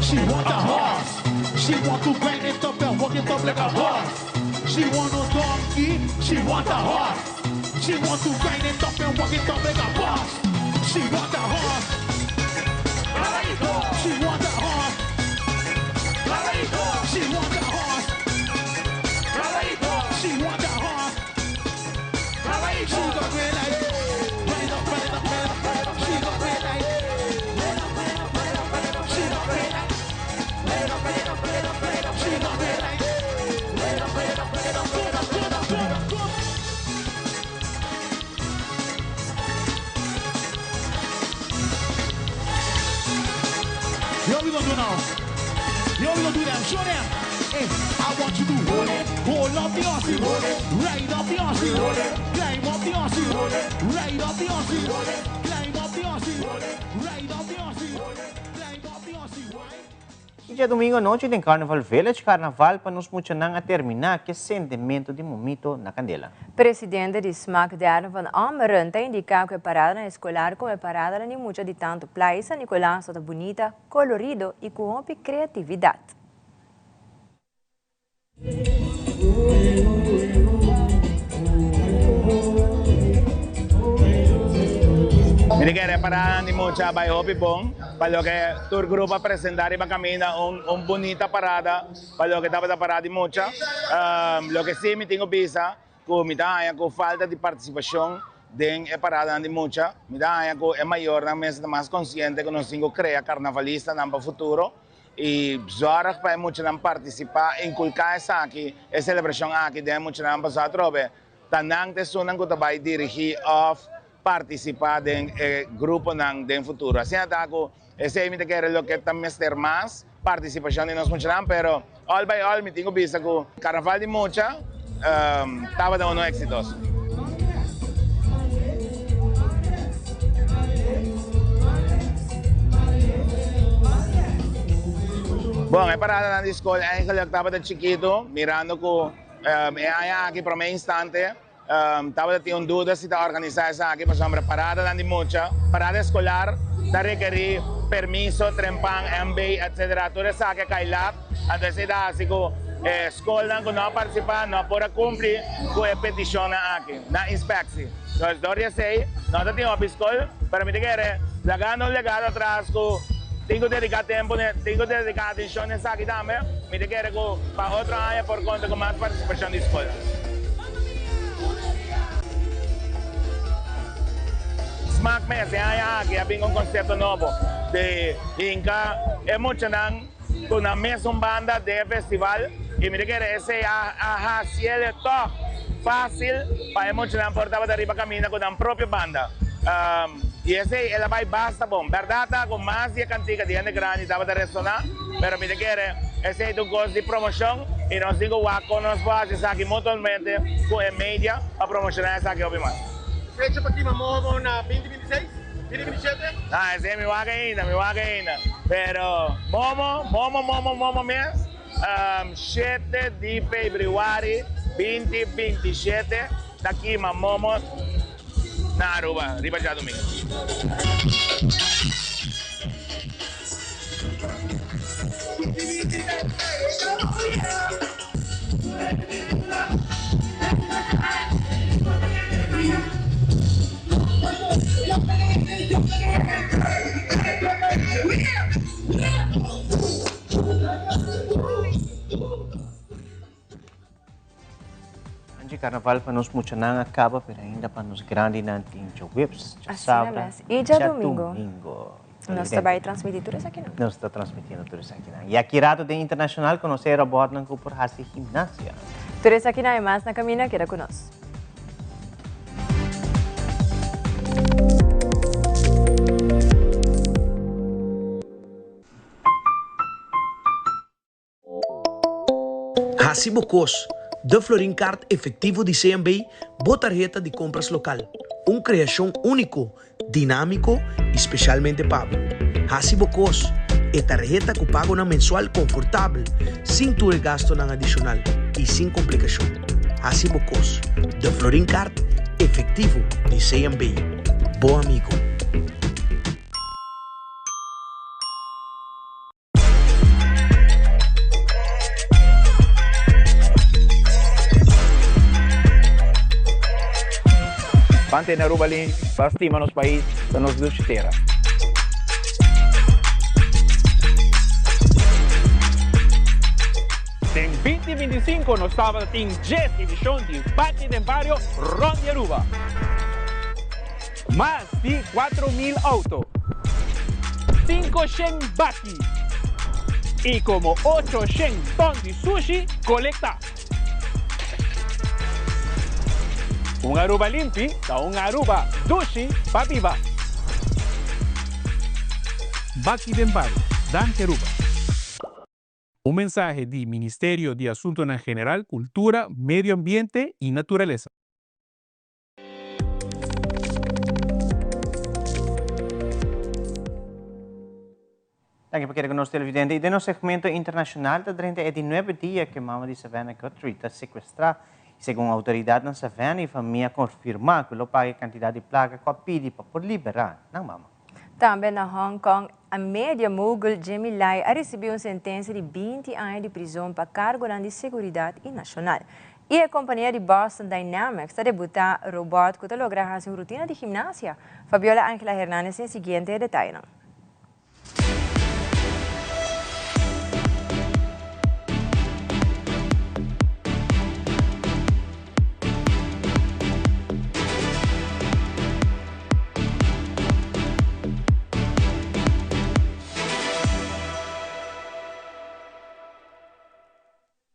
Speaker 10: She want a horse. She want to grind it up and walk it up like a horse. She want a donkey. She want a horse. She want to grind it up and walk it up like a horse. She want a horse. She want a horse. She want a horse. She want a horse. She got red light. Red up, red up, red up, red up. She got red light. Red up, red up, red up, red up. She got red light. Red up, red up, red up, red up. She got red light. Red up, red up, red up, red up, red up, red up. Yo, we gonna do now. Yo, we gonna do that. Show them. Hey, I want you to hold it, hold up the Aussie, ride up the Aussie, climb up the Aussie, ride up the Aussie, climb up the Aussie, ride up the Aussie, climb up the Aussie.
Speaker 2: E dia domingo à noite tem Carnival Village, carnaval para nos muchanang a terminar que sentimento de momento na candela.
Speaker 3: Presidente de SMAC Darren van Ameren tem indicado que a parada escolar como a parada nem muita de tanto playa San Nicolás está bonita, colorido e com criatividade.
Speaker 11: Mire que para ni mucha by Hopi Bong, para lo que tour grupo presentar y va camina un bonita parada, para lo que estaba parada de mucha. Lo que sí me tengo visa, con mi talla con falta de participación de parada de mucha, mi talla con es mayor, na mesa más consciente que nos tengo crea carnavalista en el futuro. E zorg para muitos não participar, inculcar essa aqui, a celebração aqui, de muitos não passar trobe. Tanang te sunan ko tabay dirigir of participar de grupo nang de futuro. Assim até ko, esse me te quer lo que também ter mais participação de nós muitos não, pero all by all me tenho visto que carnaval de mucha estava dando exitoso. Bom, é parada na escola, eu estava de chiquito, mirando com aqui para um instante, estava tendo dúvida se está organizada essa aqui, para uma parada na mucha, parada escolar, está requerir permiso, trempang, MB, etc. Tudo isso aqui cai lá, então está assim com escola que não participa, não pode cumprir com a petição aqui, na inspeção. Então, eu sei, não tem uma escola, para mim, lagando legal atrás com tengo que dedicar tiempo, tengo que dedicar atención a esa aquí también. Me quiero que para otra área por conta con más participación de escuela. SMAC me hace aquí, hay un concepto nuevo de Inca. Es mucho con una mesa banda de festival y me quiero ese cielo todo fácil para mucho portaba de arriba camina con una propia banda. Y ese ela vai basta bom, verdade com mais de cantiga de gente grande estava de restaurar, pero me quiere esse é um gosto de promoção e nós digo que nós fazemos aqui mutuamente com a mídia para promocionar essa aqui mais.
Speaker 10: Fecha para aqui, vamos na 2026, 2027?
Speaker 11: Ah, esse é me vaga ainda, pero momo mês, 7 de fevereiro 2027, daqui mamomos na Aruba, riba já domingo.
Speaker 2: Anji carnaval para nos mucho não acaba, pero ainda para nos grande não tem whips,
Speaker 3: sábado e já domingo. Nós também transmitimos tudo isso aqui, não?
Speaker 2: Nós estamos transmitindo tudo isso aqui, não? E aqui rato de internacional conhecer a bordo não por Hasi Gimnasia.
Speaker 3: Tudo isso aqui não é mais na caminha, queda conosco.
Speaker 12: Hasi Bocos, de Florincard efetivo de CMB, botarjeta de compras local. Uma criação único, dinâmico e especialmente pago. Hasi Bocos é tarjeta que paga na mensual confortável, sem ter gasto na adicional e sem complicação. Hasi Bocos, de Florincard efetivo de CMB. Bom amigo.
Speaker 17: Pante na Rubalin, pastima nos país, sa nos duchitera. En 2025 nos estaba en 10 edición de Bate de Barrio Ron de Aruba. Más de 4,000 autos, 500 baki y como 800 ton de sushi colecta. Un Aruba limpi da un Aruba sushi pa viva.
Speaker 18: Baki de Barrio, Dan Aruba. Un mensaje del Ministerio de Asuntos en General, Cultura, Medio Ambiente y Naturaleza.
Speaker 2: Dank je voor de televidente. En nos segmento internacional de 39 días que Mama de Savannah Guthrie está sequestrada. Según a autoridade na Savannah, a família confirma que o paga a quantidade de placa que pede para liberar a Mama.
Speaker 3: Também na Hong Kong, a média mogul Jimmy Lai recebeu uma sentença de 20 anos de prisão para cargo de segurança nacional. E a companhia de Boston Dynamics está debutar robot que logra fazer uma rotina de gimnasia. Fabiola Ángela Hernández tem o seguinte detalhe.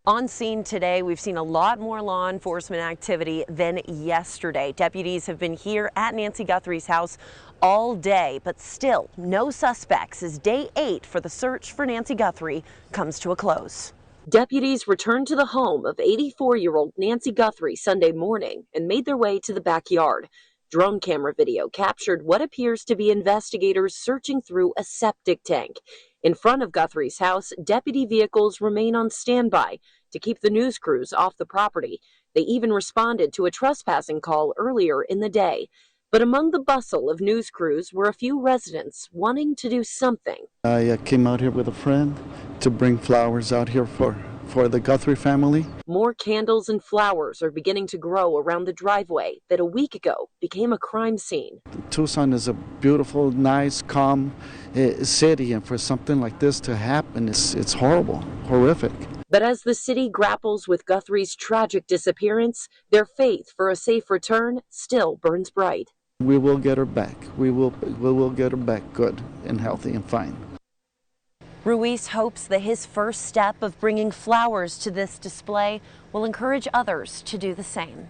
Speaker 19: On scene today, we've seen a lot more law enforcement activity than yesterday. Deputies have been here at Nancy Guthrie's house all day, but still no suspects as day 8 for the search for Nancy Guthrie comes to a close. Deputies returned to the home of 84-year-old Nancy Guthrie Sunday morning and made their way to the backyard. Drone camera video captured what appears to be investigators searching through a septic tank. In front of Guthrie's house, deputy vehicles remain on standby to keep the news crews off the property. They even responded to a trespassing call earlier in the day. But among the bustle of news crews were a few residents wanting to do something.
Speaker 20: I came out here with a friend to bring flowers out here for the Guthrie family.
Speaker 19: More candles and flowers are beginning to grow around the driveway that a week ago became a crime scene.
Speaker 20: Tucson is a beautiful, nice, calm city, and for something like this to happen, it's horrible, horrific.
Speaker 19: But as the city grapples with Guthrie's tragic disappearance, their faith for a safe return still burns bright.
Speaker 20: We will get her back. We will get her back good and healthy and fine.
Speaker 19: Ruiz hopes that his first step of bringing flowers to this display will encourage others to do the same.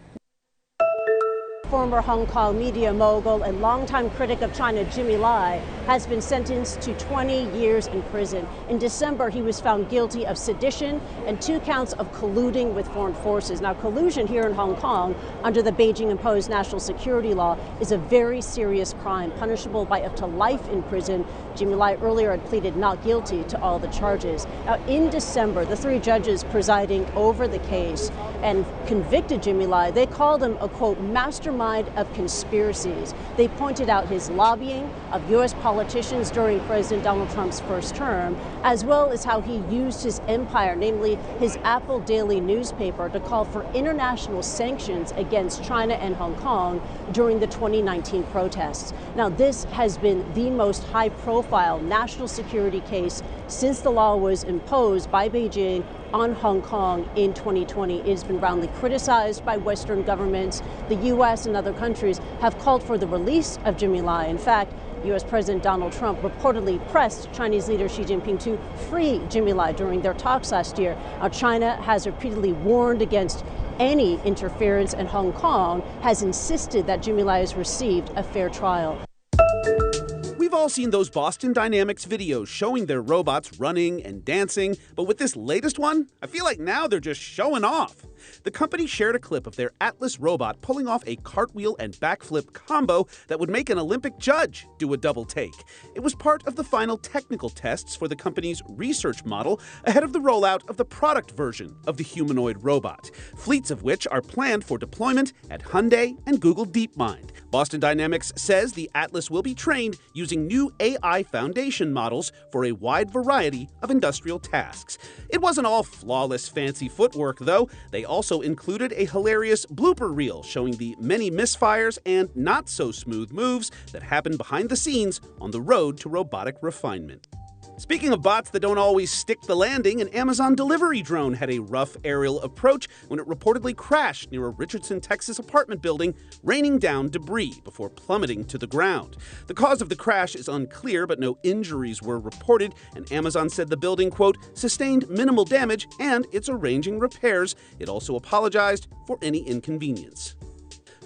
Speaker 25: Former Hong Kong media mogul and longtime critic of China, Jimmy Lai, has been sentenced to 20 years in prison. In December, he was found guilty of sedition and 2 counts of colluding with foreign forces. Now, collusion here in Hong Kong, under the Beijing-imposed national security law, is a very serious crime, punishable by up to life in prison. Jimmy Lai earlier had pleaded not guilty to all the charges. Now, in December, the 3 judges presiding over the case and convicted Jimmy Lai, they called him a, quote, mastermind of conspiracies. They pointed out his lobbying of U.S. politicians during President Donald Trump's first term, as well as how he used his empire, namely his Apple Daily newspaper, to call for international sanctions against China and Hong Kong during the 2019 protests. Now, this has been the most high-profile national security case since the law was imposed by Beijing on Hong Kong in 2020. It has been roundly criticized by Western governments. The U.S. and other countries have called for the release of Jimmy Lai. In fact, U.S. President Donald Trump reportedly pressed Chinese leader Xi Jinping to free Jimmy Lai during their talks last year. Now, China has repeatedly warned against any interference, and Hong Kong has insisted that Jimmy Lai has received a fair trial.
Speaker 26: We've all seen those Boston Dynamics videos showing their robots running and dancing, but with this latest one, I feel like now they're just showing off. The company shared a clip of their Atlas robot pulling off a cartwheel and backflip combo that would make an Olympic judge do a double take. It was part of the final technical tests for the company's research model ahead of the rollout of the product version of the humanoid robot, fleets of which are planned for deployment at Hyundai and Google DeepMind. Boston Dynamics says the Atlas will be trained using new AI foundation models for a wide variety of industrial tasks. It wasn't all flawless fancy footwork, though. They also included a hilarious blooper reel showing the many misfires and not so smooth moves that happen behind the scenes on the road to robotic refinement. Speaking of bots that don't always stick the landing, an Amazon delivery drone had a rough aerial approach when it reportedly crashed near a Richardson, Texas apartment building, raining down debris before plummeting to the ground. The cause of the crash is unclear, but no injuries were reported, and Amazon said the building, quote, sustained minimal damage and it's arranging repairs. It also apologized for any inconvenience.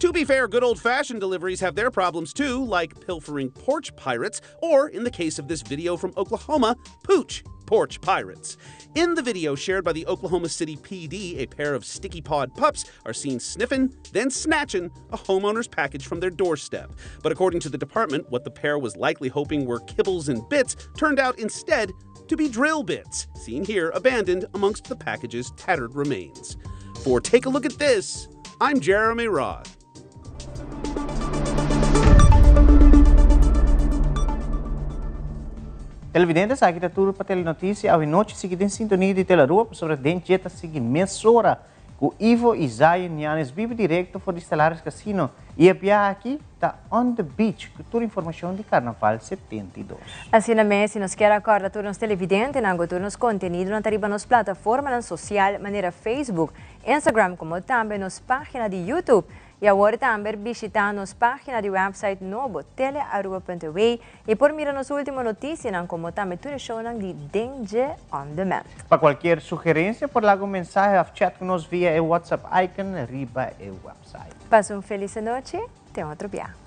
Speaker 26: To be fair, good old-fashioned deliveries have their problems too, like pilfering porch pirates, or in the case of this video from Oklahoma, pooch porch pirates. In the video shared by the Oklahoma City PD, a pair of sticky-pawed pups are seen sniffing, then snatching a homeowner's package from their doorstep. But according to the department, what the pair was likely hoping were kibbles and bits turned out instead to be drill bits, seen here abandoned amongst the package's tattered remains. For Take a Look at This, I'm Jeremy Rod.
Speaker 2: Televidentes, aqui está tudo para Telenotícia. A noite seguida em sintonia de Telarua sobre a dentjeta seguimensora com Ivo Isaia Nianes vive direto for Estelares Casino. E a Pia aqui está on the beach com toda a informação de Carnaval 72.
Speaker 3: Assim também, se nos quer acordar todos os televidentes, nós temos conteúdo na tarifa nas plataformas sociais, maneira Facebook, Instagram, como também nas páginas de YouTube. E agora também visitar nossa página de website novo, telearua.wa, e por mirar nas últimas notícias, como também tudo show de Danger on Demand.
Speaker 2: Para qualquer sugerência, por lá um mensagem ou chat conosco via o WhatsApp icon riba o website.
Speaker 3: Passa uma feliz noite, até outro dia.